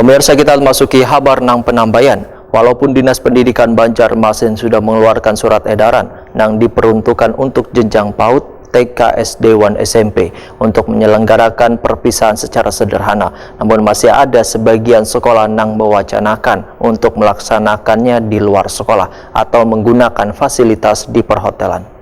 Pemirsa, kita masuki kabar nang penambayan. Walaupun Dinas Pendidikan Banjarmasin sudah mengeluarkan surat edaran nang diperuntukkan untuk jenjang PAUD, TK, SD, dan SMP untuk menyelenggarakan perpisahan secara sederhana, namun masih ada sebagian sekolah nang mewacanakan untuk melaksanakannya di luar sekolah atau menggunakan fasilitas di perhotelan.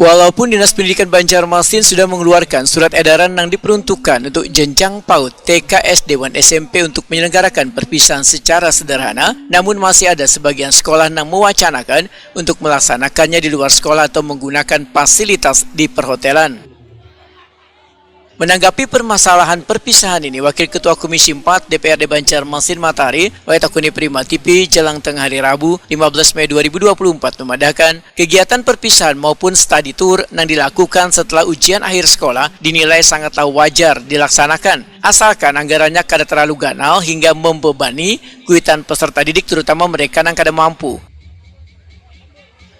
Walaupun Dinas Pendidikan Banjarmasin sudah mengeluarkan surat edaran yang diperuntukkan untuk jenjang PAUD, TK, SD, dan SMP untuk menyelenggarakan perpisahan secara sederhana, namun masih ada sebagian sekolah yang mewacanakan untuk melaksanakannya di luar sekolah atau menggunakan fasilitas di perhotelan. Menanggapi permasalahan perpisahan ini, Wakil Ketua Komisi 4 DPRD Banjarmasin Matahari, Waitakuni Prima TV, jelang tengah hari Rabu 15 Mei 2024 memandangkan kegiatan perpisahan maupun study tour yang dilakukan setelah ujian akhir sekolah dinilai sangatlah wajar dilaksanakan, asalkan anggarannya kada terlalu ganal hingga membebani kuitan peserta didik terutama mereka yang kada mampu.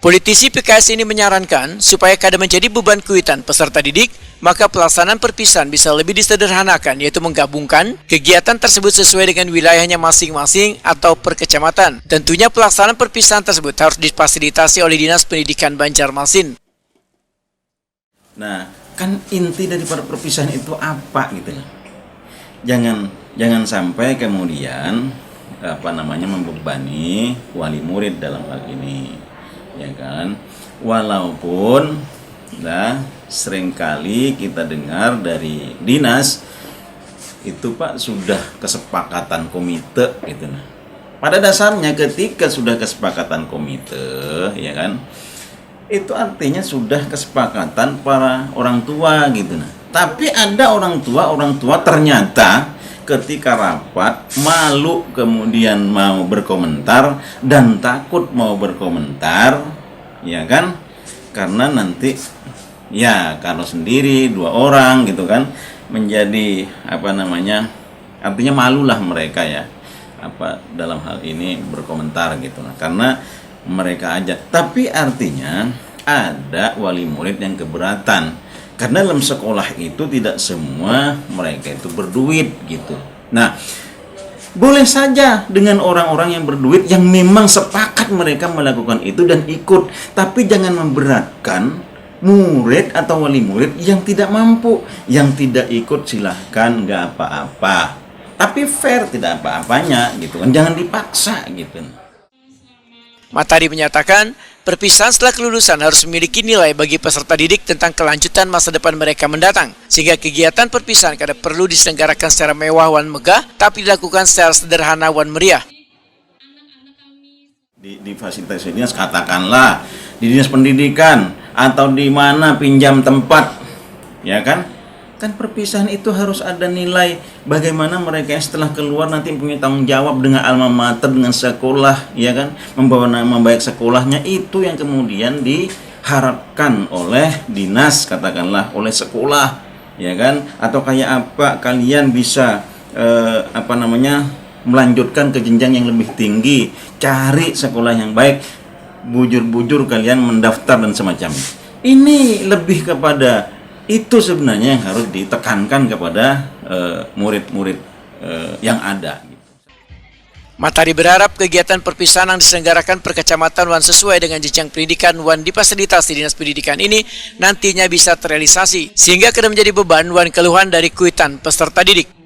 Politisi PKS ini menyarankan supaya kada menjadi beban kuitan peserta didik, maka pelaksanaan perpisahan bisa lebih disederhanakan, yaitu menggabungkan kegiatan tersebut sesuai dengan wilayahnya masing-masing atau per kecamatan. Tentunya pelaksanaan perpisahan tersebut harus difasilitasi oleh Dinas Pendidikan Banjarmasin. Nah, kan inti daripada perpisahan itu apa gitu ya? Jangan sampai kemudian membebani wali murid dalam hal ini. Ya kan, walaupun seringkali kita dengar dari dinas itu Pak sudah kesepakatan komite gitu. Nah, pada dasarnya ketika sudah kesepakatan komite, ya kan, itu artinya sudah kesepakatan para orang tua gitu. Nah, tapi ada orang tua ternyata ketika rapat malu kemudian mau berkomentar dan takut mau berkomentar, ya kan, karena nanti ya kalau sendiri 2 orang gitu kan menjadi artinya malulah mereka ya dalam hal ini berkomentar gitu. Nah, karena mereka aja, tapi artinya ada wali murid yang keberatan. Karena dalam sekolah itu tidak semua mereka itu berduit gitu. Nah, boleh saja dengan orang-orang yang berduit yang memang sepakat mereka melakukan itu dan ikut. Tapi jangan memberatkan murid atau wali murid yang tidak mampu. Yang tidak ikut silahkan, nggak apa-apa. Tapi fair, tidak apa-apanya gitu kan. Jangan dipaksa gitu. Matahari menyatakan, perpisahan setelah kelulusan harus memiliki nilai bagi peserta didik tentang kelanjutan masa depan mereka mendatang, sehingga kegiatan perpisahan kada perlu diselenggarakan secara mewah wan megah, tapi dilakukan secara sederhana wan meriah. Di fasilitas dinas, katakanlah di dinas pendidikan atau di mana pinjam tempat, ya kan? Kan perpisahan itu harus ada nilai bagaimana mereka setelah keluar nanti punya tanggung jawab dengan alma mater, dengan sekolah, ya kan, membawa nama baik sekolahnya. Itu yang kemudian diharapkan oleh dinas, katakanlah oleh sekolah, ya kan, atau kayak apa kalian bisa melanjutkan ke jenjang yang lebih tinggi, cari sekolah yang baik, bujur-bujur kalian mendaftar dan semacamnya. Ini lebih kepada itu sebenarnya yang harus ditekankan kepada murid-murid yang ada. Matahari berharap kegiatan perpisahan yang diselenggarakan per kecamatan wan sesuai dengan jenjang pendidikan wan difasilitasi Dinas Pendidikan ini nantinya bisa terrealisasi, sehingga kada menjadi beban wan keluhan dari kuitan peserta didik.